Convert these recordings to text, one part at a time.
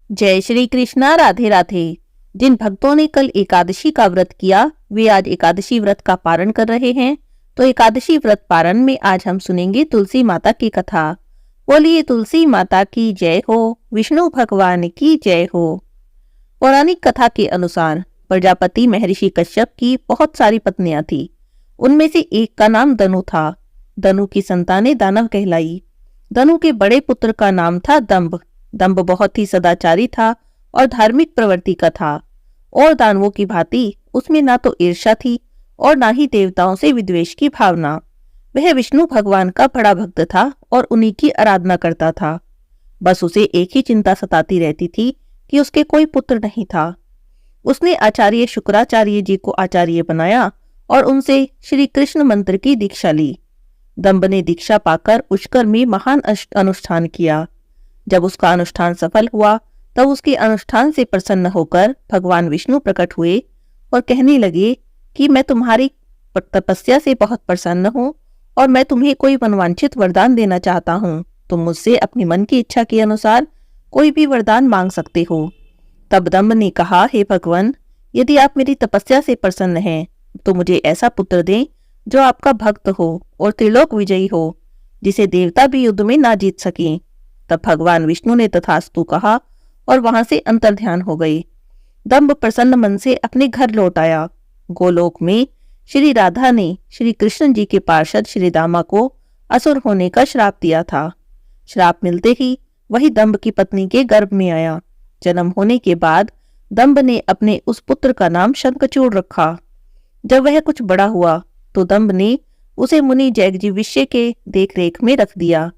जय श्री कृष्णा। राधे राधे। जिन भक्तों ने कल एकादशी का व्रत किया वे आज एकादशी व्रत का पारण कर रहे हैं। तो एकादशी व्रत पारण में आज हम सुनेंगे तुलसी माता की कथा। बोलिए तुलसी माता की जय हो, विष्णु भगवान की जय हो। पौराणिक कथा के अनुसार प्रजापति महर्षि कश्यप की बहुत सारी पत्नियां थीं। उनमें से एक का नाम दनु था। दनु की संतानें दानव कहलाई। दनु के बड़े पुत्र का नाम था दंभ। दंभ बहुत ही सदाचारी था और धार्मिक प्रवृत्ति का था, और दानवों की भांति उसमें ना तो ईर्ष्या थी और ना ही देवताओं से विद्वेष की भावना। वह विष्णु भगवान का बड़ा भक्त था और उन्हीं की आराधना करता था। बस उसे एक ही चिंता सताती रहती थी कि उसके कोई पुत्र नहीं था। उसने आचार्य शुक्राचार्य जी को आचार्य बनाया और उनसे श्री कृष्ण मंत्र की दीक्षा ली। दंभ ने दीक्षा पाकर पुष्कर में महान अनुष्ठान किया। जब उसका अनुष्ठान सफल हुआ तब उसके अनुष्ठान से प्रसन्न होकर भगवान विष्णु प्रकट हुए और कहने लगे कि मैं तुम्हारी तपस्या से बहुत प्रसन्न हूँ और मैं तुम्हें कोई मनवांछित वरदान देना चाहता हूँ। तुम मुझसे अपनी मन की इच्छा के अनुसार कोई भी वरदान मांग सकते हो। तब दंभ ने कहा, हे भगवान, यदि आप मेरी तपस्या से प्रसन्न हैं तो मुझे ऐसा पुत्र दें जो आपका भक्त हो और त्रिलोक विजयी हो, जिसे देवता भी युद्ध में ना जीत सकें। तब भगवान विष्णु ने तथास्तु कहा और वहां से अंतर्ध्यान हो गए। दंभ प्रसन्न मन से अपने घर लौट आया। गोलोक में श्री राधा ने श्री कृष्ण जी के पार्षद श्री दामा को असुर होने का श्राप दिया था। श्राप मिलते ही वही दंभ की पत्नी के गर्भ में आया। जन्म होने के बाद दंभ ने अपने उस पुत्र का नाम शंखचूड़ रखा। जब वह कुछ बड़ा हुआ तो दंभ ने उसे मुनि जैगजीविष्य के देखरेख में रख दिया।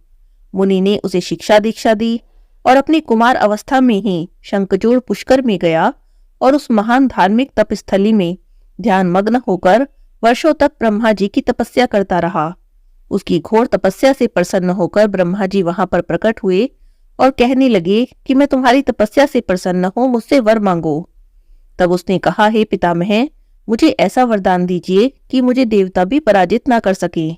मुनि ने उसे शिक्षा दीक्षा दी और अपनी कुमार अवस्था में ही शंखचूड़ पुष्कर में गया और उस महान धार्मिक तपस्थली में ध्यान मग्न होकर वर्षों तक ब्रह्मा जी की तपस्या करता रहा। उसकी घोर तपस्या से प्रसन्न होकर ब्रह्मा जी वहां पर प्रकट हुए और कहने लगे कि मैं तुम्हारी तपस्या से प्रसन्न हूं, मुझसे वर मांगो। तब उसने कहा, हे पितामह, मुझे ऐसा वरदान दीजिए कि मुझे देवता भी पराजित ना कर सके।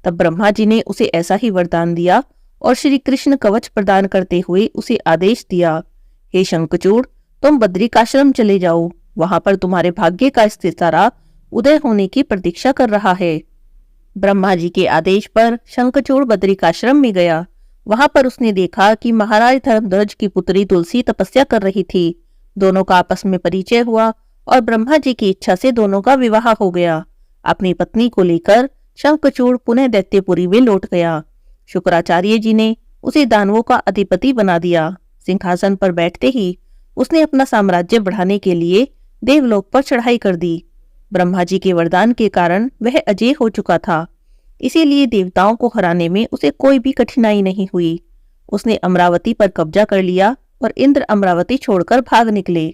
तब ब्रह्मा जी ने उसे ऐसा ही वरदान दिया और श्री कृष्ण कवच प्रदान करते हुए उसे आदेश दिया, हे शंखचूड़, तुम बद्रिकाश्रम चले जाओ। वहां पर तुम्हारे भाग्य का सितारा उदय होने की प्रतीक्षा कर रहा है। ब्रह्मा जी के आदेश पर शंखचूड़ बद्रिकाश्रम में गया। वहां पर उसने देखा कि महाराज धर्मध्वज की पुत्री तुलसी तपस्या कर रही थी। दोनों का आपस में परिचय हुआ और ब्रह्मा जी की इच्छा से दोनों का विवाह हो गया। अपनी पत्नी को लेकर शंखचूड़ पुनः दैत्यपुरी में लौट गया। शुक्राचार्य जी ने उसे दानवों का अधिपति बना दिया। सिंहासन पर बैठते ही उसने अपना साम्राज्य बढ़ाने के लिए देवलोक पर चढ़ाई कर दी। ब्रह्मा जी के वरदान के कारण वह अजय हो चुका था, इसीलिए देवताओं को हराने में उसे कोई भी कठिनाई नहीं हुई। उसने अमरावती पर कब्जा कर लिया और इंद्र अमरावती छोड़कर भाग निकले।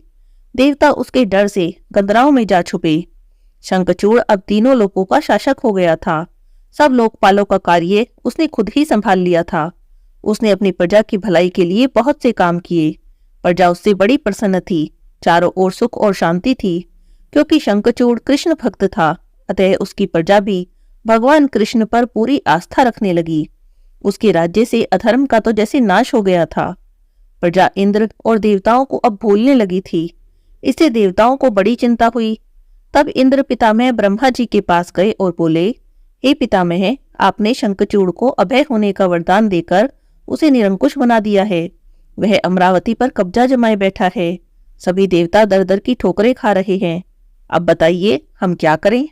देवता उसके डर से गंदराओं में जा छुपे। शंखचूड़ अब तीनों लोकों का शासक हो गया था। सब लोकपालों का कार्य उसने खुद ही संभाल लिया था। उसने अपनी प्रजा की भलाई के लिए बहुत से काम किए। प्रजा उससे बड़ी प्रसन्न थी। चारों ओर सुख और शांति थी, क्योंकि शंखचूड़ कृष्ण भक्त था। अतः उसकी प्रजा भी भगवान कृष्ण पर पूरी आस्था रखने लगी। उसके राज्य से अधर्म का तो जैसे नाश हो गया था। प्रजा इंद्र और देवताओं को अब भूलने लगी थी। इससे देवताओं को बड़ी चिंता हुई। तब इंद्र पितामह ब्रह्मा जी के पास गए और बोले, हे पितामह, आपने शंखचूड़ को अभय होने का वरदान देकर उसे निरंकुश बना दिया है। वह अमरावती पर कब्जा जमाए बैठा है। सभी देवता दर दर की ठोकरें खा रहे हैं। अब बताइए हम क्या करें?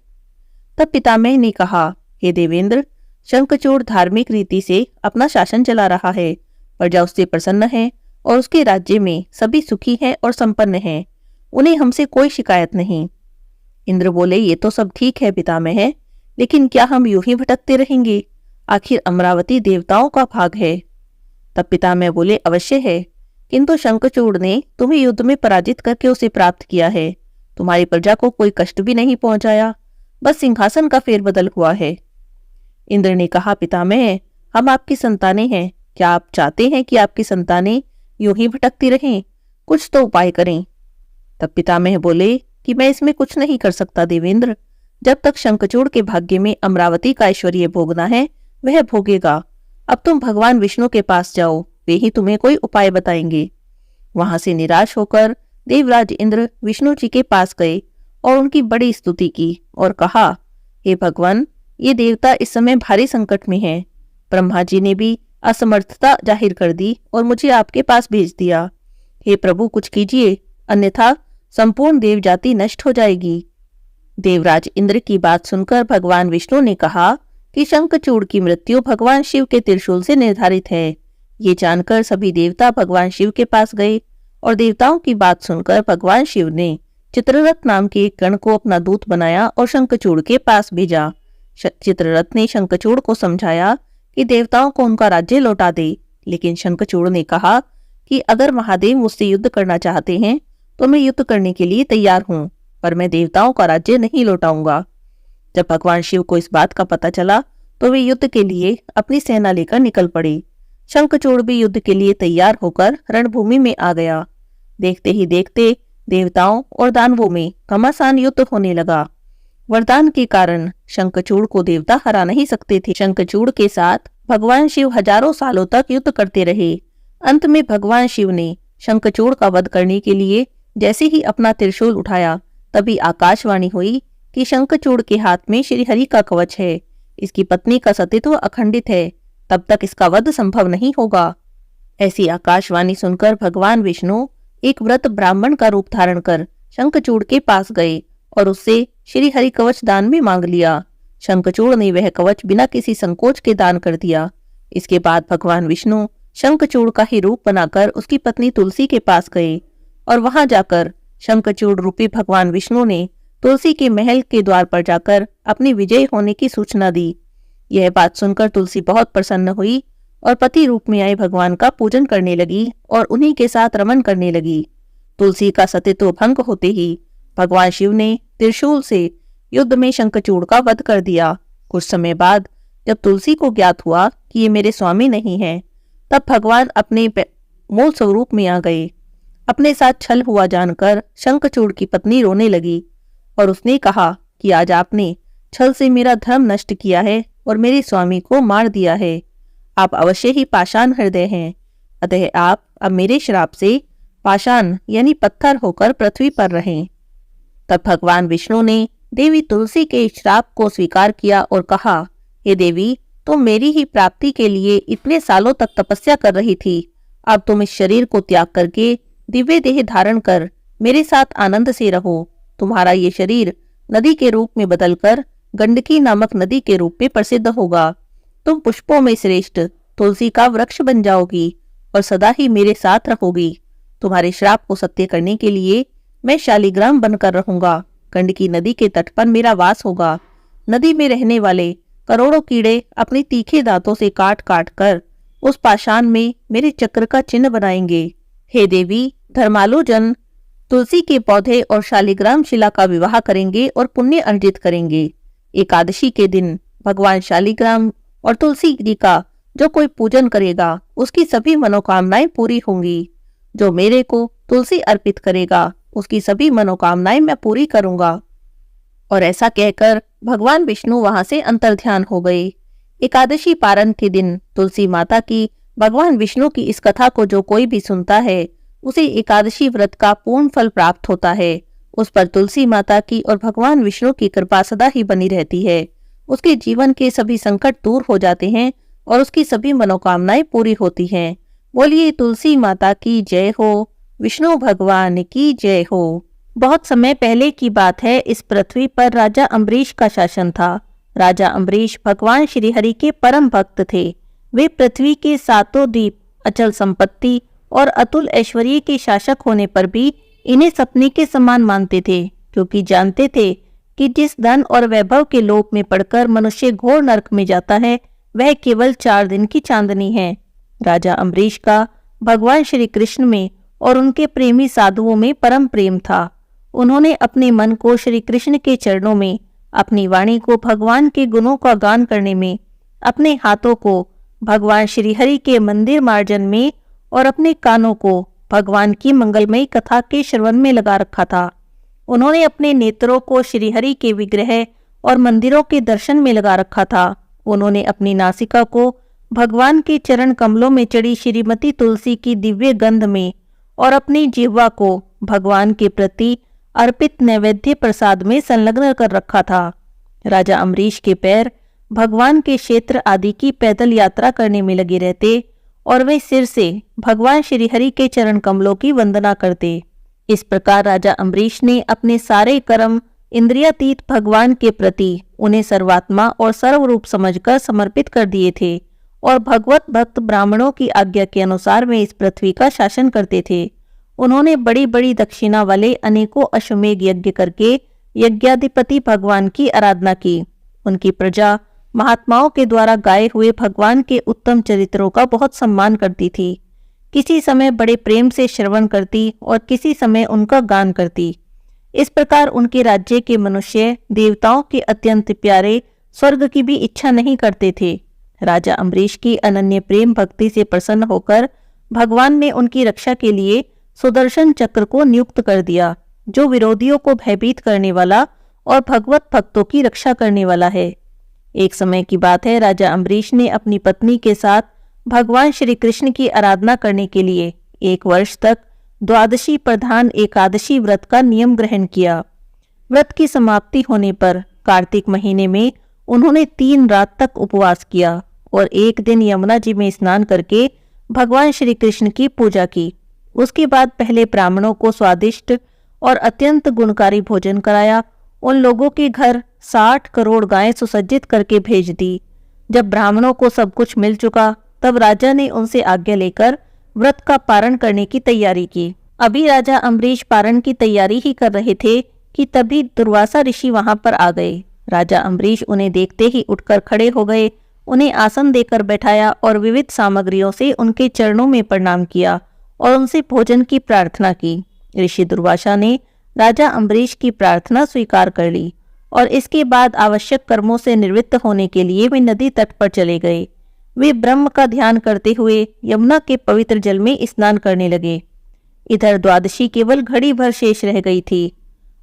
तब पितामह ने कहा, हे देवेंद्र, शंखचूड़ धार्मिक रीति से अपना शासन चला रहा है। प्रजा उससे प्रसन्न है और उसके राज्य में सभी सुखी हैं और संपन्न हैं। उन्हें हमसे कोई शिकायत नहीं। इंद्र बोले, ये तो सब ठीक है पितामह, लेकिन क्या हम यूं ही भटकते रहेंगे? आखिर अमरावती देवताओं का भाग है। तब पितामह बोले, अवश्य है, किंतु शंखचूड़ ने तुम्हें युद्ध में पराजित करके उसे प्राप्त किया है। तुम्हारी प्रजा को कोई कष्ट भी नहीं पहुंचाया, बस सिंहासन का फेरबदल हुआ है। इंद्र ने कहा, पितामह, हम आपकी संतानें हैं। क्या आप चाहते हैं कि आपकी संतानें यूं ही भटकती रहें? कुछ तो उपाय करें। तब पितामह बोले कि मैं इसमें कुछ नहीं कर सकता देवेंद्र। जब तक शंखचूड़ के भाग्य में अमरावती का ऐश्वर्य भोगना है वह भोगेगा। अब तुम भगवान विष्णु के पास जाओ, वे ही तुम्हें कोई उपाय बताएंगे। वहां से निराश होकर देवराज इंद्र विष्णु जी के पास गए और उनकी बड़ी स्तुति की और कहा, हे भगवान, ये देवता इस समय भारी संकट में हैं। ब्रह्मा जी ने भी असमर्थता जाहिर कर दी और मुझे आपके पास भेज दिया। हे प्रभु, कुछ कीजिए, अन्यथा संपूर्ण देव जाति नष्ट हो जाएगी। देवराज इंद्र की बात सुनकर भगवान विष्णु ने कहा कि शंखचूड़ की मृत्यु भगवान शिव के त्रिशूल से निर्धारित है। ये जानकर सभी देवता भगवान शिव के पास गए और देवताओं की बात सुनकर भगवान शिव ने चित्ररथ नाम के एक गण को अपना दूत बनाया और शंखचूड़ के पास भेजा। चित्ररथ ने शंखचूड़ को समझाया कि देवताओं को उनका राज्य लौटा दे, लेकिन शंखचूड़ ने कहा कि अगर महादेव मुझसे युद्ध करना चाहते हैं तो मैं युद्ध करने के लिए तैयार हूं, पर मैं देवताओं का राज्य नहीं लौटाऊंगा। जब भगवान शिव को इस बात का पता चला तो वे युद्ध के लिए अपनी सेना लेकर निकल पड़े। शंखचूड़ भी युद्ध के लिए तैयार होकर रणभूमि में आ गया। देखते ही देखते देवताओं और दानवों में घमासान युद्ध होने लगा। वरदान के कारण शंखचूड़ को देवता हरा नहीं सकते थे। शंखचूड़ के साथ भगवान शिव हजारों सालों तक युद्ध करते रहे। अंत में भगवान शिव ने शंखचूड़ का वध करने के लिए जैसे ही अपना त्रिशूल उठाया, तभी आकाशवाणी हुई कि शंखचूड़ के हाथ में श्रीहरि का कवच है, इसकी पत्नी का सतीत्व अखंडित है, तब तक इसका वध संभव नहीं होगा। ऐसी आकाशवाणी सुनकर भगवान विष्णु एक व्रत ब्राह्मण का रूप धारण कर शंखचूड़ के पास गए और उससे श्रीहरि कवच दान में मांग लिया। शंखचूड़ ने वह कवच बिना किसी संकोच के दान कर दिया। इसके बाद भगवान विष्णु शंखचूड़ का ही रूप बनाकर उसकी पत्नी तुलसी के पास गए और वहां जाकर शंखचूड़ रूपी भगवान विष्णु ने तुलसी के महल के द्वार पर जाकर अपनी विजय होने की सूचना दी। यह बात सुनकर तुलसी बहुत प्रसन्न हुई और पति रूप में आए भगवान का पूजन करने लगी और उन्हीं के साथ रमन करने लगी। तुलसी का सतीत्व भंग होते ही भगवान शिव ने त्रिशूल से युद्ध में शंखचूड़ का वध कर दिया। कुछ समय बाद जब तुलसी को ज्ञात हुआ कि ये मेरे स्वामी नहीं हैं, तब भगवान अपने मूल स्वरूप में आ गए। अपने साथ छल हुआ जानकर शंखचूड़ की पत्नी रोने लगी और उसने कहा कि आज आपने छल से मेरा धर्म नष्ट किया है और मेरे स्वामी को मार दिया है। आप अवश्य ही पाषाण हृदय हैं, अतः आप अब मेरे श्राप से पाषाण यानी पत्थर होकर पृथ्वी पर रहें। तब भगवान विष्णु ने देवी तुलसी के श्राप को स्वीकार किया और कहा, हे देवी, तुम मेरी ही प्राप्ति के लिए इतने सालों तक तपस्या कर रही थी, अब तुम इस शरीर को त्याग करके दिव्य देह धारण कर मेरे साथ आनंद से रहो। तुम्हारा ये शरीर नदी के रूप में बदलकर गंडकी नामक नदी के रूप में प्रसिद्ध होगा। तुम पुष्पों में श्रेष्ठ तुलसी का वृक्ष बन जाओगी और सदा ही मेरे साथ रहोगी। तुम्हारे श्राप को सत्य करने के लिए मैं शालिग्राम बनकर रहूंगा। गंडकी नदी के तट पर मेरा वास होगा। नदी में रहने वाले करोड़ों कीड़े अपने तीखे दांतों से काट काट कर उस पाषाण में मेरे चक्र का चिन्ह बनाएंगे। हे देवी, धर्मालु जन तुलसी के पौधे और शालिग्राम शिला का विवाह करेंगे और पुण्य अर्जित करेंगे। एकादशी के दिन भगवान शालिग्राम और तुलसी जी का जो कोई पूजन करेगा उसकी सभी मनोकामनाएं पूरी होंगी। जो मेरे को तुलसी अर्पित करेगा उसकी सभी मनोकामनाएं मैं पूरी करूंगा। और ऐसा कहकर भगवान विष्णु वहां से अंतर्ध्यान हो गए। एकादशी पारण के दिन तुलसी माता की भगवान विष्णु की इस कथा को जो कोई भी सुनता है उसे एकादशी व्रत का पूर्ण फल प्राप्त होता है। उस पर तुलसी माता की और भगवान विष्णु की कृपा सदा ही बनी रहती है। उसके जीवन के सभी संकट दूर हो जाते हैं और उसकी सभी मनोकामनाएं पूरी होती हैं। बोलिए तुलसी माता की जय हो, विष्णु भगवान की जय हो। बहुत समय पहले की बात है। इस पृथ्वी पर राजा अम्बरीश का शासन था। राजा अम्बरीश भगवान श्री हरि के परम भक्त थे। वे पृथ्वी के सातों द्वीप, अचल संपत्ति और अतुल ऐश्वर्य के शासक होने पर भी इन्हें सपने के समान मानते थे, क्योंकि जानते थे कि जिस धन और वैभव के लोभ में पड़कर मनुष्य घोर नरक में जाता है वह केवल 4 दिन की चांदनी है। राजा अम्बरीश का भगवान श्री कृष्ण में और उनके प्रेमी साधुओं में परम प्रेम था। उन्होंने अपने मन को श्री कृष्ण के चरणों में, अपनी वाणी को भगवान के गुणों का गान करने में, अपने हाथों को भगवान श्री हरि के मंदिर मार्जन में और अपने कानों को भगवान की मंगलमयी कथा के श्रवण में लगा रखा था। उन्होंने अपने नेत्रों को श्रीहरि के विग्रह और मंदिरों के दर्शन में लगा रखा था। उन्होंने अपनी नासिका को भगवान के चरण कमलों में चढ़ी श्रीमती तुलसी की दिव्य गंध में और अपनी जिह्वा को भगवान के प्रति अर्पित नैवेद्य प्रसाद में संलग्न कर रखा था। राजा अम्बरीश के पैर भगवान के क्षेत्र आदि की पैदल यात्रा करने में लगे रहते और वे सिर से भगवान श्रीहरि के चरण कमलों की वंदना करते। इस प्रकार राजा अम्बरीश ने अपने सारे कर्म इंद्रियातीत भगवान के प्रति उन्हें सर्वात्मा और सर्वरूप समझकर समर्पित कर दिए थे और भगवत भक्त ब्राह्मणों की आज्ञा के अनुसार वे इस पृथ्वी का शासन करते थे। उन्होंने बड़ी बड़ी दक्षिणा वाले अनेकों अश्वमेघ यज्ञ करके यज्ञाधिपति भगवान की आराधना की। उनकी प्रजा महात्माओं के द्वारा गाए हुए भगवान के उत्तम चरित्रों का बहुत सम्मान करती थी। किसी समय बड़े प्रेम से श्रवण करती और किसी समय उनका गान करती। इस प्रकार उनके राज्य के मनुष्य देवताओं के अत्यंत प्यारे स्वर्ग की भी इच्छा नहीं करते थे। राजा अम्बरीश की अनन्य प्रेम भक्ति से प्रसन्न होकर भगवान ने उनकी रक्षा के लिए सुदर्शन चक्र को नियुक्त कर दिया, जो विरोधियों को भयभीत करने वाला और भगवत भक्तों की रक्षा करने वाला है। एक समय की बात है, राजा अम्बरीश ने अपनी पत्नी के साथ भगवान श्री कृष्ण की आराधना करने के लिए 1 वर्ष तक द्वादशी प्रधान एकादशी व्रत का नियम ग्रहण किया। व्रत की समाप्ति होने पर कार्तिक महीने में उन्होंने 3 रात तक उपवास किया और एक दिन यमुना जी में स्नान करके भगवान श्री कृष्ण की पूजा की। उसके बाद पहले ब्राह्मणों को स्वादिष्ट और अत्यंत गुणकारी भोजन कराया। उन लोगों के घर 60 करोड़ गायें सुसज्जित करके भेज दी। जब ब्राह्मणों को सब कुछ मिल चुका तब राजा ने उनसे आज्ञा लेकर व्रत का पारण करने की तैयारी की। अभी राजा अम्बरीश पारण की तैयारी ही कर रहे थे कि तभी दुर्वासा ऋषि वहां पर आ गए। राजा अम्बरीश उन्हें देखते ही उठकर खड़े हो गए, उन्हें आसन देकर बैठाया और विविध सामग्रियों से उनके चरणों में प्रणाम किया और उनसे भोजन की प्रार्थना की। ऋषि दुर्वासा ने राजा अम्बरीश की प्रार्थना स्वीकार कर ली और इसके बाद आवश्यक कर्मों से निवृत्त होने के लिए वे नदी तट पर चले गए। वे ब्रह्म का ध्यान करते हुए यमुना के पवित्र जल में स्नान करने लगे। इधर द्वादशी केवल घड़ी भर शेष रह गई थी।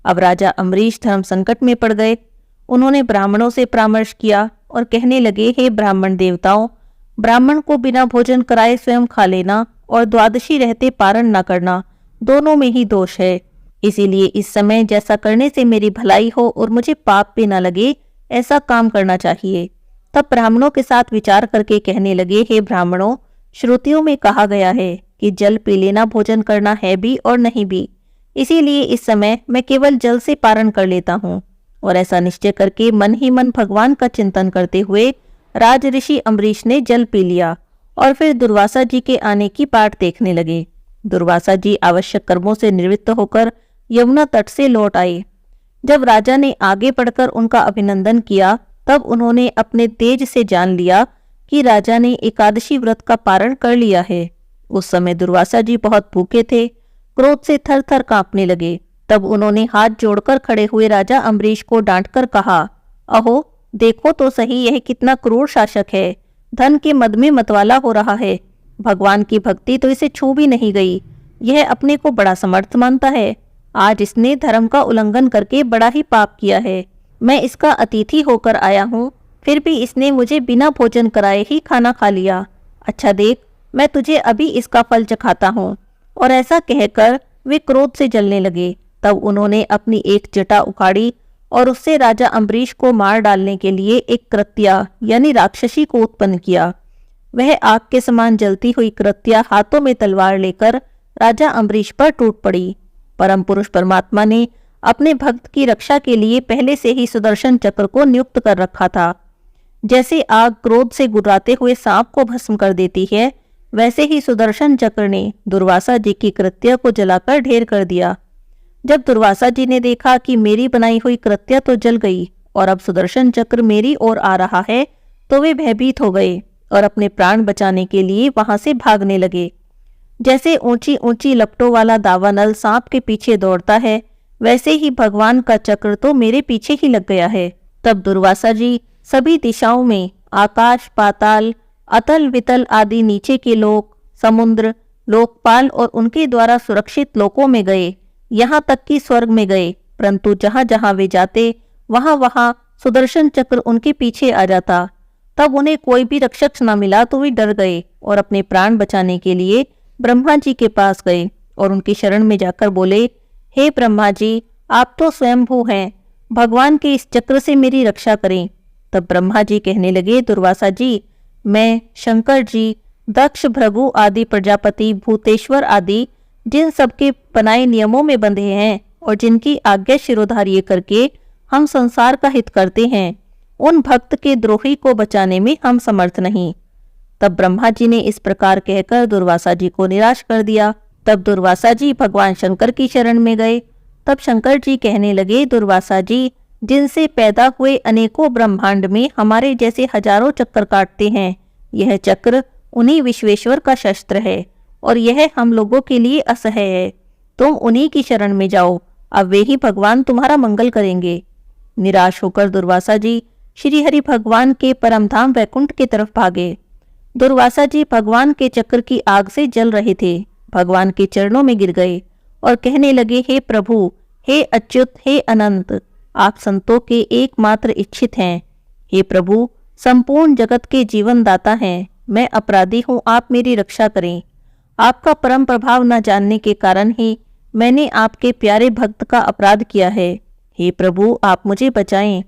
अब राजा अम्बरीश धर्म संकट में पड़ गए। उन्होंने ब्राह्मणों से परामर्श किया और कहने लगे, हे ब्राह्मण देवताओं, ब्राह्मण को बिना भोजन कराए स्वयं खा लेना और द्वादशी रहते पारण न करना, दोनों में ही दोष है। इसीलिए इस समय जैसा करने से मेरी भलाई हो और मुझे पाप भी न लगे, ऐसा काम करना चाहिए। तब ब्राह्मणों के साथ विचार करके कहने लगे, हे ब्राह्मणों, श्रुतियों में कहा गया है कि जल पी लेना भोजन करना है भी और नहीं भी। इसीलिए इस समय मैं केवल जल से पारण कर लेता हूँ। और ऐसा निश्चय करके मन ही मन भगवान का चिंतन करते हुए राज ऋषि अम्बरीश ने जल पी लिया और फिर दुर्वासा जी के आने की बाट देखने लगे। दुर्वासा जी आवश्यक कर्मों से निवृत्त होकर यमुना तट से लौट आए। जब राजा ने आगे बढ़कर उनका अभिनंदन किया तब उन्होंने अपने तेज से जान लिया कि राजा ने एकादशी व्रत का पारण कर लिया है। उस समय दुर्वासा जी बहुत भूखे थे, क्रोध से थर थर कांपने लगे। तब उन्होंने हाथ जोड़कर खड़े हुए राजा अम्बरीश को डांटकर कहा, अहो देखो तो सही, यह कितना क्रूर शासक है, धन के मद में मतवाला हो रहा है। भगवान की भक्ति तो इसे छू भी नहीं गई। यह अपने को बड़ा समर्थ मानता है। आज इसने धर्म का उल्लंघन करके बड़ा ही पाप किया है। मैं इसका अतिथि होकर आया हूँ, फिर भी इसने मुझे बिना भोजन कराए ही खाना खा लिया। अच्छा देख, मैं तुझे अभी इसका फल चखाता हूँ। और ऐसा कहकर वे क्रोध से जलने लगे। तब उन्होंने अपनी एक जटा उखाड़ी और उससे राजा अम्बरीश को मार डालने के लिए एक कृत्या यानी राक्षसी को उत्पन्न किया। वह आग के समान जलती हुई कृत्या हाथों में तलवार लेकर राजा अम्बरीश पर टूट पड़ी। परम पुरुष परमात्मा ने अपने भक्त की रक्षा के लिए पहले से ही सुदर्शन चक्र को नियुक्त कर रखा था। जैसे आग क्रोध से गुर्राते हुए सांप को भस्म कर देती है, वैसे ही सुदर्शन चक्र ने दुर्वासा जी की कृत्या को जलाकर ढेर कर दिया। जब दुर्वासा जी ने देखा कि मेरी बनाई हुई कृत्या तो जल गई और अब सुदर्शन चक्र मेरी ओर आ रहा है, तो वे भयभीत हो गए और अपने प्राण बचाने के लिए वहां से भागने लगे। जैसे ऊंची ऊंची लपटों वाला दावानल सांप के पीछे दौड़ता है, वैसे ही भगवान का चक्र तो मेरे पीछे ही लग गया है। तब दुर्वासा जी सभी दिशाओं में आकाश, पाताल, अतल वितल आदि नीचे के लोक, समुद्र, लोकपाल और उनके द्वारा सुरक्षित लोकों में गए, यहाँ तक कि स्वर्ग में गए। परंतु जहां जहां वे जाते वहां वहां सुदर्शन चक्र उनके पीछे आ जाता। तब उन्हें कोई भी रक्षक न मिला तो वे डर गए और अपने प्राण बचाने के लिए ब्रह्मा जी के पास गए और उनकी शरण में जाकर बोले, हे ब्रह्मा जी, आप तो स्वयंभू हैं, भगवान के इस चक्र से मेरी रक्षा करें। तब ब्रह्मा जी कहने लगे, दुर्वासा जी, मैं, शंकर जी, दक्ष, भृगु आदि प्रजापति, भूतेश्वर आदि जिन सबके बनाए नियमों में बंधे हैं और जिनकी आज्ञा शिरोधार्य करके हम संसार का हित करते हैं, उन भक्त के द्रोही को बचाने में हम समर्थ नहीं। तब ब्रह्मा जी ने इस प्रकार कहकर दुर्वासा जी को निराश कर दिया। तब दुर्वासा जी भगवान शंकर की शरण में गए। तब शंकर जी कहने लगे, दुर्वासा जी, जिनसे पैदा हुए अनेकों ब्रह्मांड में हमारे जैसे हजारों चक्कर काटते हैं, यह चक्र उन्हीं विश्वेश्वर का शस्त्र है और यह हम लोगों के लिए असह्य है। तुम उन्हीं की शरण में जाओ, अब वे ही भगवान तुम्हारा मंगल करेंगे। निराश होकर दुर्वासा जी श्री हरि भगवान के परमधाम वैकुंठ की तरफ भागे। दुर्वासा जी भगवान के चक्र की आग से जल रहे थे, भगवान के चरणों में गिर गए और कहने लगे, हे प्रभु, हे अच्युत, हे अनंत, आप संतों के एकमात्र इच्छित हैं। हे प्रभु, संपूर्ण जगत के जीवन दाता हैं, मैं अपराधी हूँ, आप मेरी रक्षा करें। आपका परम प्रभाव न जानने के कारण ही मैंने आपके प्यारे भक्त का अपराध किया है। हे प्रभु, आप मुझे बचाएं।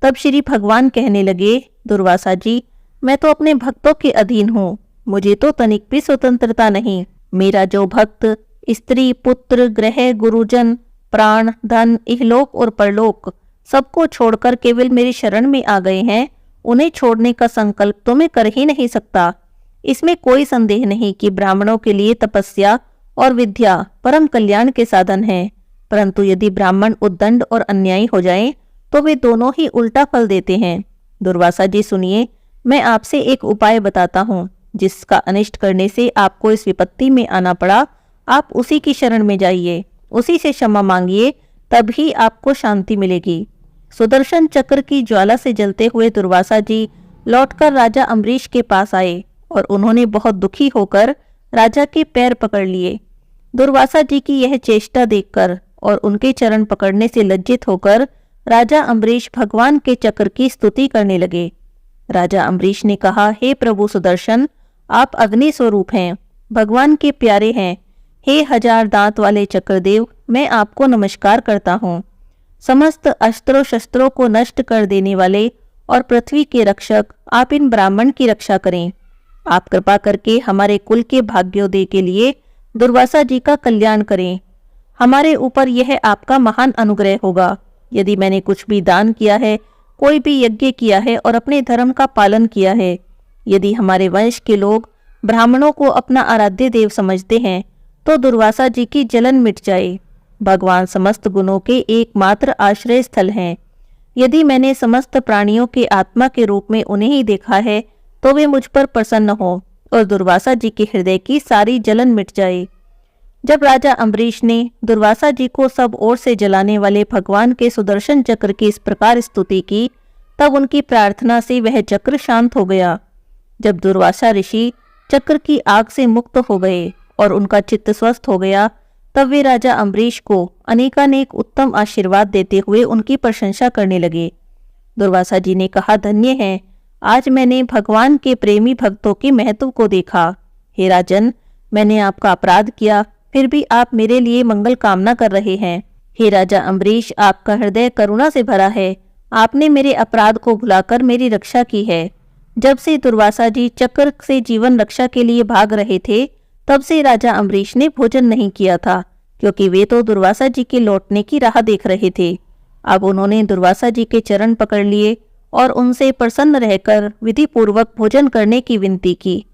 तब श्री भगवान कहने लगे, दुर्वासा जी, मैं तो अपने भक्तों के अधीन हूँ, मुझे तो तनिक भी स्वतंत्रता नहीं। मेरा जो भक्त स्त्री, पुत्र, ग्रह, गुरुजन, प्राण, धन, इहलोक और परलोक सबको छोड़कर केवल मेरी शरण में आ गए हैं, उन्हें छोड़ने का संकल्प तो मैं कर ही नहीं सकता। इसमें कोई संदेह नहीं कि ब्राह्मणों के लिए तपस्या और विद्या परम कल्याण के साधन हैं, परंतु यदि ब्राह्मण उद्दंड और अन्यायी हो जाएं, तो वे दोनों ही उल्टा फल देते हैं। दुर्वासा जी सुनिए, मैं आपसे एक उपाय बताता हूँ, जिसका अनिष्ट करने से आपको इस विपत्ति में आना पड़ा। आप उसी की शरण में जाइए, उसी से क्षमा मांगिए, तभी आपको शांति मिलेगी। सुदर्शन चक्र की ज्वाला से जलते हुए दुर्वासा जी लौटकर राजा अम्बरीश के पास आए और उन्होंने बहुत दुखी होकर राजा के पैर पकड़ लिए। दुर्वासा जी की यह चेष्टा देखकर और उनके चरण पकड़ने से लज्जित होकर राजा अम्बरीश भगवान के चक्र की स्तुति करने लगे। राजा अम्बरीश ने कहा, हे प्रभु सुदर्शन, आप अग्नि स्वरूप हैं, भगवान के प्यारे हैं। हे हजार दांत वाले चक्रदेव, मैं आपको नमस्कार करता हूँ। समस्त अस्त्रों शस्त्रों को नष्ट कर देने वाले और पृथ्वी के रक्षक, आप इन ब्राह्मण की रक्षा करें। आप कृपा करके हमारे कुल के भाग्योदय के लिए दुर्वासा जी का कल्याण करें। हमारे ऊपर यह आपका महान अनुग्रह होगा। यदि मैंने कुछ भी दान किया है, कोई भी यज्ञ किया है और अपने धर्म का पालन किया है, यदि हमारे वंश के लोग ब्राह्मणों को अपना आराध्य देव समझते हैं, तो दुर्वासा जी की जलन मिट जाए। भगवान समस्त गुणों के एकमात्र आश्रय स्थल हैं। यदि मैंने समस्त प्राणियों के आत्मा के रूप में उन्हें ही देखा है, तो वे मुझ पर प्रसन्न हो और दुर्वासा जी के हृदय की सारी जलन मिट जाए। जब राजा अम्बरीश ने दुर्वासा जी को सब ओर से जलाने वाले भगवान के सुदर्शन चक्र की इस प्रकार स्तुति की, तब उनकी प्रार्थना से वह चक्र शांत हो गया। जब दुर्वासा ऋषि चक्र की आग से मुक्त हो गए और उनका चित्त स्वस्थ हो गया, तब वे राजा अम्बरीश को अनेकानेक उत्तम आशीर्वाद देते हुए उनकी प्रशंसा करने लगे। दुर्वासा जी ने कहा, धन्य है, आज मैंने भगवान के प्रेमी भक्तों के महत्व को देखा। हे राजन, मैंने आपका अपराध किया, फिर भी आप मेरे लिए मंगल कामना कर रहे हैं। हे राजा अम्बरीश, आपका हृदय करुणा से भरा है। आपने मेरे अपराध को भुलाकर मेरी रक्षा की है। जब से दुर्वासा जी चक्र से जीवन रक्षा के लिए भाग रहे थे, तब से राजा अम्बरीश ने भोजन नहीं किया था, क्योंकि वे तो दुर्वासा जी के लौटने की राह देख रहे थे। अब उन्होंने दुर्वासा जी के चरण पकड़ लिए और उनसे प्रसन्न रहकर विधि पूर्वक भोजन करने की विनती की।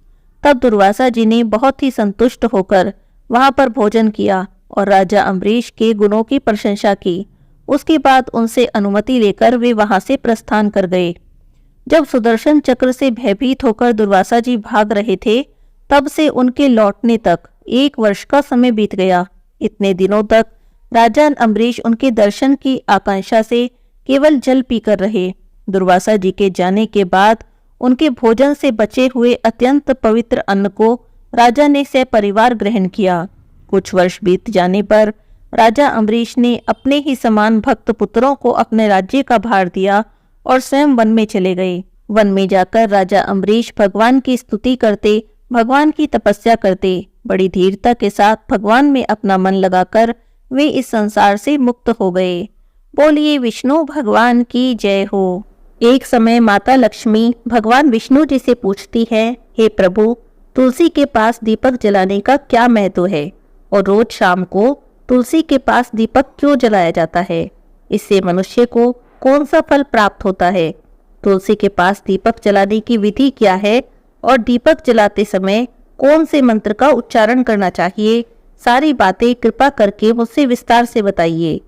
तब दुर्वासा जी ने बहुत ही संतुष्ट होकर वहां पर भोजन किया और राजा अम्बरीश के गुणों की प्रशंसा की। उसके बाद उनसे अनुमति लेकर वे वहां से प्रस्थान कर गए। जब सुदर्शन चक्र से भयभीत होकर दुर्वासा जी भाग रहे थे, तब से उनके लौटने तक 1 वर्ष का समय बीत गया। इतने दिनों तक राजा अम्बरीश उनके दर्शन की आकांक्षा से केवल जल पीकर रहे। दुर्वासा जी के जाने के बाद उनके भोजन से बचे हुए अत्यंत पवित्र अन्न को राजा ने सपरिवार ग्रहण किया। कुछ वर्ष बीत जाने पर राजा अम्बरीश ने अपने ही समान भक्त पुत्रों को अपने राज्य का भार दिया और स्वयं वन में चले गए। वन में जाकर राजा अम्बरीश भगवान की स्तुति करते भगवान की तपस्या करते बड़ी धीरता के साथ भगवान में अपना मन लगाकर वे इस संसार से मुक्त हो गए। बोलिए विष्णु भगवान की जय हो। एक समय माता लक्ष्मी भगवान विष्णु जी से पूछती है, हे प्रभु, तुलसी के पास दीपक जलाने का क्या महत्व है और रोज शाम को तुलसी के पास दीपक क्यों जलाया जाता है? इससे मनुष्य को कौन सा फल प्राप्त होता है? तुलसी के पास दीपक जलाने की विधि क्या है और दीपक जलाते समय कौन से मंत्र का उच्चारण करना चाहिए? सारी बातें कृपा करके मुझसे विस्तार से बताइए।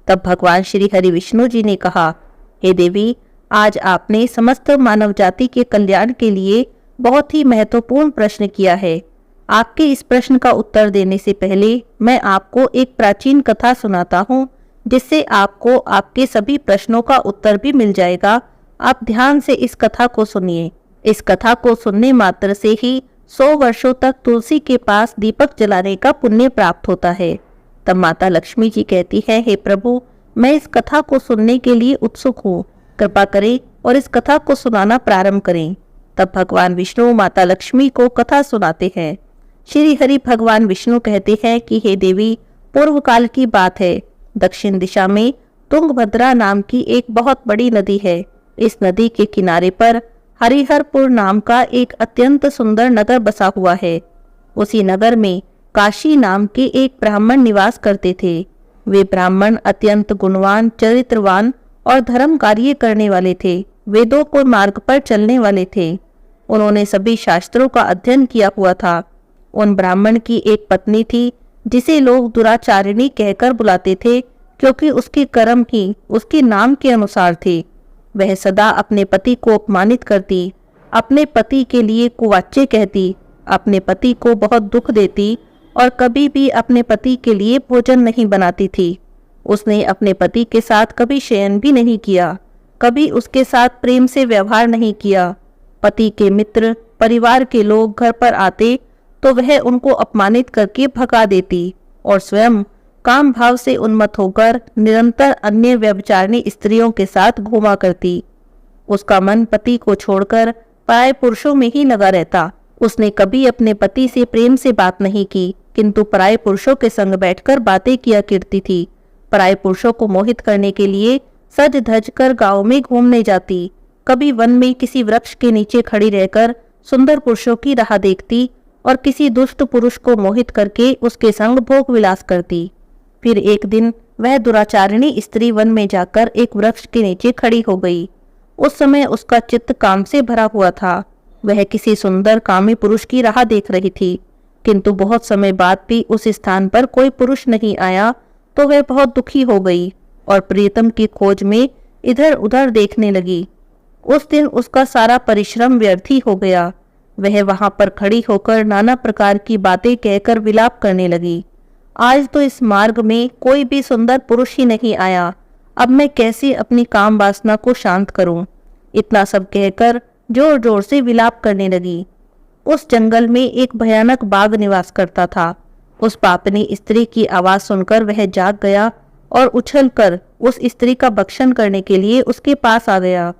तब भगवान श्री हरि विष्णु जी ने कहा, हे देवी, आज आपने समस्त मानव जाति के कल्याण के लिए बहुत ही महत्वपूर्ण प्रश्न किया है। आपके इस प्रश्न का उत्तर देने से पहले मैं आपको एक प्राचीन कथा सुनाता हूँ, जिससे आपको आपके सभी प्रश्नों का उत्तर भी मिल जाएगा। आप ध्यान से इस कथा को सुनिए। इस कथा को सुनने मात्र से ही 100 वर्षों तक तुलसी के पास दीपक जलाने का पुण्य प्राप्त होता है। तब माता लक्ष्मी जी कहती है, हे प्रभु, मैं इस कथा को सुनने के लिए उत्सुक हूँ, कृपा करें और इस कथा को सुनाना प्रारंभ करें। तब भगवान विष्णु माता लक्ष्मी को कथा सुनाते हैं। श्री हरि भगवान विष्णु कहते हैं कि हे देवी, पूर्व काल की बात है। दक्षिण दिशा में तुंगभद्रा नाम की एक बहुत बड़ी नदी है। इस नदी के किनारे पर हरिहरपुर नाम का एक अत्यंत सुंदर नगर बसा हुआ है। उसी नगर में काशी नाम के एक ब्राह्मण निवास करते थे। वे ब्राह्मण अत्यंत गुणवान, चरित्रवान और धर्म कार्य करने वाले थे। वेदों को मार्ग पर चलने वाले थे। उन्होंने सभी शास्त्रों का अध्ययन किया हुआ था। उन ब्राह्मण की एक पत्नी थी, जिसे लोग दुराचारिणी कहकर बुलाते थे, क्योंकि उसके कर्म ही उसके नाम के अनुसार थे। वह सदा अपने पति को अपमानित करती, अपने पति के लिए कुवाच्य कहती, अपने पति को बहुत दुख देती और कभी भी अपने पति के लिए भोजन नहीं बनाती थी। उसने अपने पति के साथ कभी शयन भी नहीं किया, कभी उसके साथ प्रेम से व्यवहार नहीं किया। पति के मित्र, परिवार के लोग घर पर आते तो वह उनको अपमानित करके भगा देती और स्वयं काम भाव से उन्मत्त होकर निरंतर अन्य व्यभिचारिणी स्त्रियों के साथ घूमा करती। उसका मन पति को छोड़कर पराये पुरुषों में ही लगा रहता। उसने कभी अपने पति से प्रेम से बात नहीं की, किंतु पराये पुरुषों के संग बैठकर बातें किया करती थी। पराये पुरुषों को मोहित करने के लिए सज धज कर गाँव में घूमने जाती। कभी वन में किसी वृक्ष के नीचे खड़ी रहकर सुंदर पुरुषों की राह देखती और किसी दुष्ट पुरुष को मोहित करके उसके संग भोग विलास करती। फिर एक दिन वह दुराचारिणी स्त्री वन में जाकर एक वृक्ष के नीचे खड़ी हो गई। उस समय उसका चित्त काम से भरा हुआ था। वह किसी सुंदर कामी पुरुष की राह देख रही थी, किंतु बहुत समय बाद भी उस स्थान पर कोई पुरुष नहीं आया तो वह बहुत दुखी हो गई और प्रियतम की खोज में इधर उधर देखने लगी। उस दिन उसका सारा परिश्रम व्यर्थ ही हो गया। वह वहां पर खड़ी होकर नाना प्रकार की बातें कहकर विलाप करने लगी। आज तो इस मार्ग में कोई भी सुंदर पुरुष ही नहीं आया। अब मैं कैसे अपनी काम वासना को शांत करूं? इतना सब कहकर जोर जोर से विलाप करने लगी। उस जंगल में एक भयानक बाघ निवास करता था। उस पापनी स्त्री की आवाज सुनकर वह जाग गया और उछलकर उस स्त्री का भक्षण करने के लिए उसके पास आ गया।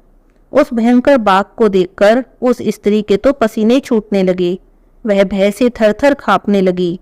उस भयंकर बाघ को देखकर उस स्त्री के तो पसीने छूटने लगे। वह भय से थरथर कांपने लगी।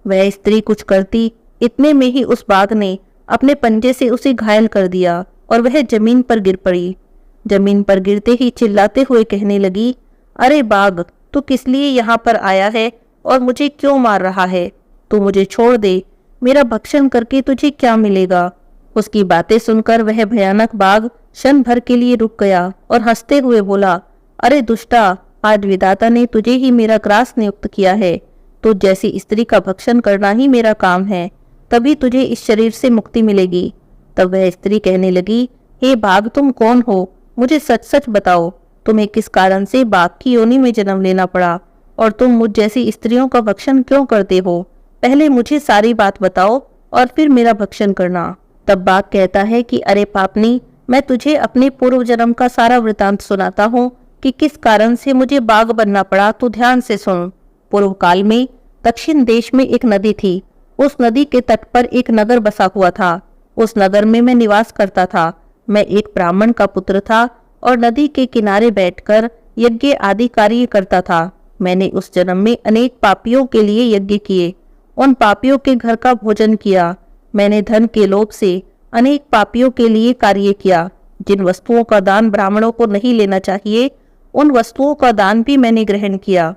वह स्त्री कुछ करती, इतने में ही उस बाघ ने अपने पंजे से उसे घायल कर दिया और वह जमीन पर गिर पड़ी। जमीन पर गिरते ही चिल्लाते हुए कहने लगी, अरे बाघ, तू किस लिए यहाँ पर आया है और मुझे क्यों मार रहा है? तू मुझे छोड़ दे, मेरा भक्षण करके तुझे क्या मिलेगा? उसकी बातें सुनकर वह भयानक बाघ क्षण भर के लिए रुक गया और हंसते हुए बोला, अरे दुष्टा, आज विधाता ने तुझे ही मेरा ग्रास नियुक्त किया है। तुझ जैसी स्त्री का भक्षण करना ही मेरा काम है, तभी तुझे इस शरीर से मुक्ति मिलेगी। तब वह स्त्री कहने लगी, हे बाघ, तुम कौन हो? मुझे सच सच बताओ, तुम्हें किस कारण से बाघ की योनि में जन्म लेना पड़ा और तुम मुझ जैसी स्त्रियों का भक्षण क्यों करते हो? पहले मुझे सारी बात बताओ और फिर मेरा भक्षण करना। तब बाघ कहता है कि अरे पापनी, मैं तुझे अपने पूर्व जन्म का सारा वृतांत सुनाता हूँ कि किस कारण से मुझे बाघ बनना पड़ा, तो ध्यान से सुन। पूर्व काल में दक्षिण देश में एक नदी थी। उस नदी के तट पर एक नगर बसा हुआ था। उस नगर में मैं निवास करता था। मैं एक ब्राह्मण का पुत्र था और नदी के किनारे बैठकर यज्ञ आदि कार्य करता था। मैंने उस जन्म में अनेक पापियों के लिए यज्ञ किए, उन पापियों के घर का भोजन किया। मैंने धन के लोभ से अनेक पापियों के लिए कार्य किया। जिन वस्तुओं का दान ब्राह्मणों को नहीं लेना चाहिए, उन वस्तुओं का दान भी मैंने ग्रहण किया,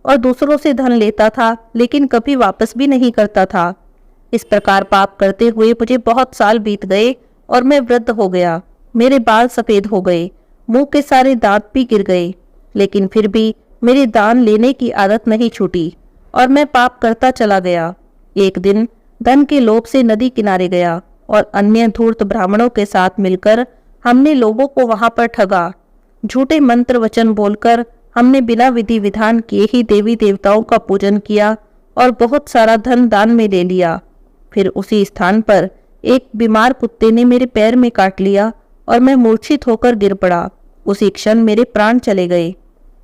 और दूसरों से धन लेता था लेकिन कभी वापस भी नहीं करता था। इस प्रकार पाप करते हुए मुझे बहुत साल बीत गए और मैं वृद्ध हो गया। मेरे बाल सफेद हो गए, मुंह के सारे दांत भी गिर गए, लेकिन फिर भी मेरी दान लेने की आदत नहीं छूटी और मैं पाप करता चला गया। एक दिन धन के लोभ से नदी किनारे गया और अन्य धूर्त ब्राह्मणों के साथ मिलकर हमने लोगों को वहां पर ठगा। झूठे मंत्र वचन बोलकर हमने बिना विधि विधान किए ही देवी देवताओं का पूजन किया और बहुत सारा धन दान में ले लिया। फिर उसी स्थान पर एक बीमार कुत्ते ने मेरे पैर में काट लिया और मैं मूर्छित होकर गिर पड़ा। उसी क्षण मेरे प्राण चले गए।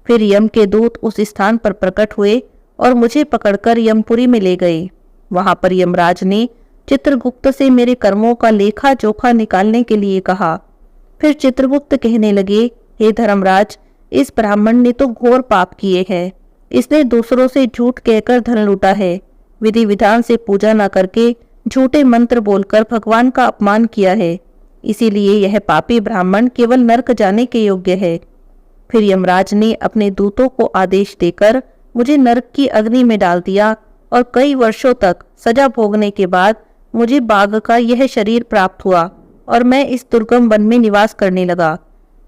फिर यम के दूत उस स्थान पर प्रकट हुए और मुझे पकड़कर यमपुरी में ले गए। वहां पर यमराज ने चित्रगुप्त से मेरे कर्मों का लेखा जोखा निकालने के लिए कहा। फिर चित्रगुप्त कहने लगे, हे धर्मराज, इस ब्राह्मण ने तो घोर पाप किए हैं। इसने दूसरों से झूठ कहकर धन लूटा है, विधि विधान से पूजा न करके झूठे मंत्र बोलकर भगवान का अपमान किया है। इसीलिए यह पापी ब्राह्मण केवल नरक जाने के योग्य है। फिर यमराज ने अपने दूतों को आदेश देकर मुझे नरक की अग्नि में डाल दिया और कई वर्षों तक सजा भोगने के बाद मुझे बाघ का यह शरीर प्राप्त हुआ और मैं इस दुर्गम वन में निवास करने लगा।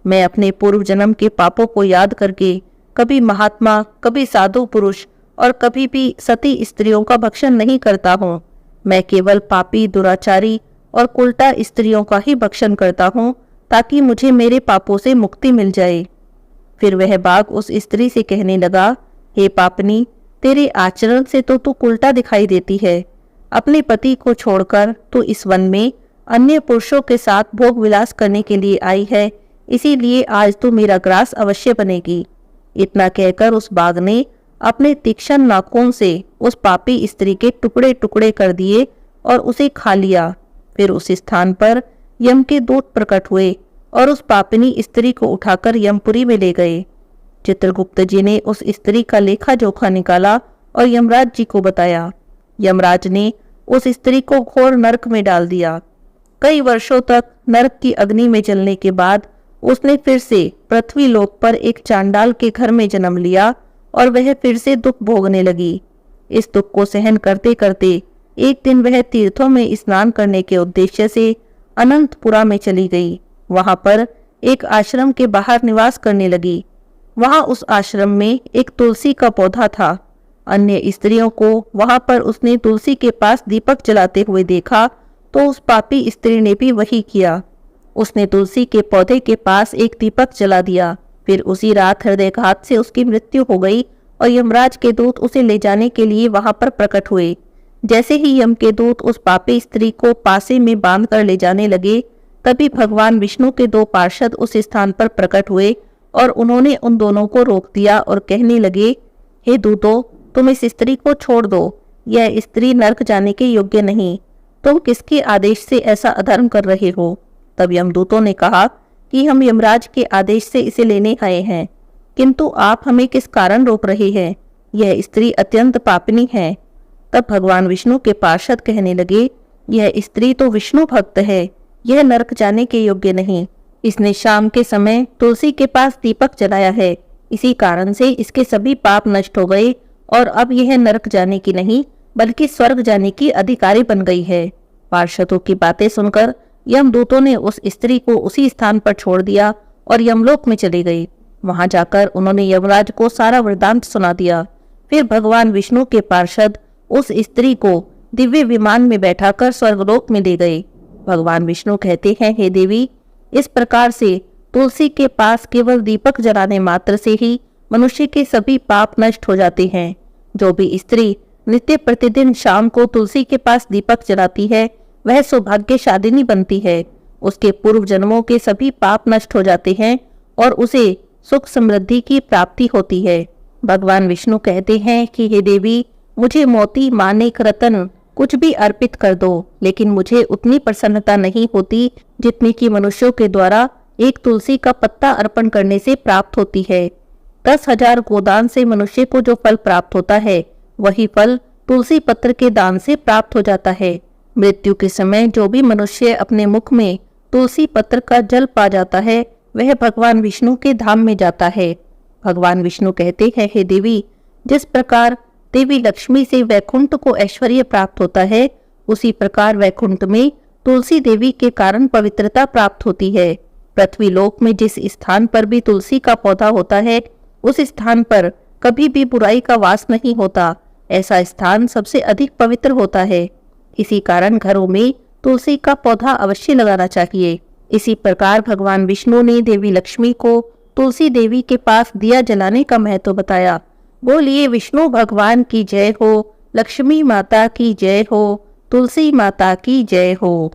मैं अपने पूर्व जन्म के पापों को याद करके कभी महात्मा, कभी साधु पुरुष और कभी भी सती स्त्रियों का भक्षण नहीं करता हूँ। मैं केवल पापी, दुराचारी और उल्टा स्त्रियों का ही भक्षण करता हूँ ताकि मुझे मेरे पापों से मुक्ति मिल जाए। फिर वह बाघ उस स्त्री से कहने लगा, हे पापनी, तेरे आचरण से तो तू उल्टा दिखाई देती है। अपने पति को छोड़कर तू इस वन में अन्य पुरुषों के साथ भोग विलास करने के लिए आई है, इसीलिए आज तू मेरा ग्रास अवश्य बनेगी। इतना कहकर उस बाघ ने अपने तीक्ष्ण नाखून से उस पापी स्त्री के टुकड़े टुकड़े कर दिए और उसे खा लिया। फिर उस स्थान पर यम के दूत प्रकट हुए और उस पापिनी स्त्री को उठाकर यमपुरी में ले गए। चित्रगुप्त जी ने उस स्त्री का लेखा जोखा निकाला और यमराज जी को बताया। यमराज ने उस स्त्री को घोर नरक में डाल दिया। कई वर्षों तक नरक की अग्नि में जलने के बाद उसने फिर से पृथ्वी लोक पर एक चांडाल के घर में जन्म लिया और वह फिर से दुख भोगने लगी। इस दुख को सहन करते करते एक दिन वह तीर्थों में स्नान करने के उद्देश्य से अनंतपुरा में चली गई। वहां पर एक आश्रम के बाहर निवास करने लगी। वहां उस आश्रम में एक तुलसी का पौधा था। अन्य स्त्रियों को वहां पर उसने तुलसी के पास दीपक जलाते हुए देखा तो उस पापी स्त्री ने भी वही किया। उसने तुलसी के पौधे के पास एक दीपक जला दिया। फिर उसी रात हृदयघात से उसकी मृत्यु हो गई और यमराज के दूत उसे ले जाने के लिए वहां पर प्रकट हुए। जैसे ही यम के दूत उस पापी स्त्री को पासे में बांध कर ले जाने लगे, तभी भगवान विष्णु के दो पार्षद उस स्थान पर प्रकट हुए और उन्होंने उन दोनों को रोक दिया और कहने लगे, हे दूतों, तुम इस स्त्री को छोड़ दो। यह स्त्री नरक जाने के योग्य नहीं। तुम किसके आदेश से ऐसा अधर्म कर रहे हो? तब यमदूतों ने कहा कि हम यमराज के आदेश से इसे लेने आए हैं, किंतु आप हमें किस कारण रोक रहे हैं? यह स्त्री अत्यंत पापिनी है। तब भगवान विष्णु के पार्षद कहने लगे, यह स्त्री तो विष्णु भक्त है, यह नरक जाने के योग्य नहीं। इसने शाम के समय तुलसी के पास दीपक जलाया है, इसी कारण से इसके सभी पाप नष्ट हो गए और अब यह नरक जाने की नहीं बल्कि स्वर्ग जाने की अधिकारी बन गई है। पार्षदों की बातें सुनकर यमदूतों ने उस स्त्री को उसी स्थान पर छोड़ दिया और यमलोक में चले गए। वहां जाकर उन्होंने यमराज को सारा वृतांत सुना दिया। फिर भगवान विष्णु के पार्षद उस स्त्री को दिव्य विमान में बैठाकर स्वर्गलोक में ले गए। भगवान विष्णु कहते हैं, हे देवी, इस प्रकार से तुलसी के पास केवल दीपक जलाने मात्र से ही मनुष्य के सभी पाप नष्ट हो जाते हैं। जो भी स्त्री नित्य प्रतिदिन शाम को तुलसी के पास दीपक जलाती है, वह सौभाग्यशालिनी बनती है। उसके पूर्व जन्मों के सभी पाप नष्ट हो जाते हैं और उसे सुख समृद्धि की प्राप्ति होती है। भगवान विष्णु कहते हैं कि हे देवी, मुझे मोती, माणिक, रतन कुछ भी अर्पित कर दो, लेकिन मुझे उतनी प्रसन्नता नहीं होती जितनी कि मनुष्यों के द्वारा एक तुलसी का पत्ता अर्पण करने से प्राप्त होती है। 10,000 गोदान से मनुष्य को जो फल प्राप्त होता है, वही फल तुलसी पत्र के दान से प्राप्त हो जाता है। मृत्यु के समय जो भी मनुष्य अपने मुख में तुलसी पत्र का जल पा जाता है, वह भगवान विष्णु के धाम में जाता है। भगवान विष्णु कहते हैं, हे देवी, जिस प्रकार देवी लक्ष्मी से वैकुंठ को ऐश्वर्य प्राप्त होता है, उसी प्रकार वैकुंठ में तुलसी देवी के कारण पवित्रता प्राप्त होती है। पृथ्वी लोक में जिस स्थान पर भी तुलसी का पौधा होता है, उस स्थान पर कभी भी बुराई का वास नहीं होता। ऐसा स्थान सबसे अधिक पवित्र होता है। इसी कारण घरों में तुलसी का पौधा अवश्य लगाना चाहिए। इसी प्रकार भगवान विष्णु ने देवी लक्ष्मी को तुलसी देवी के पास दिया जलाने का महत्व बताया। बोलिए विष्णु भगवान की जय हो, लक्ष्मी माता की जय हो, तुलसी माता की जय हो।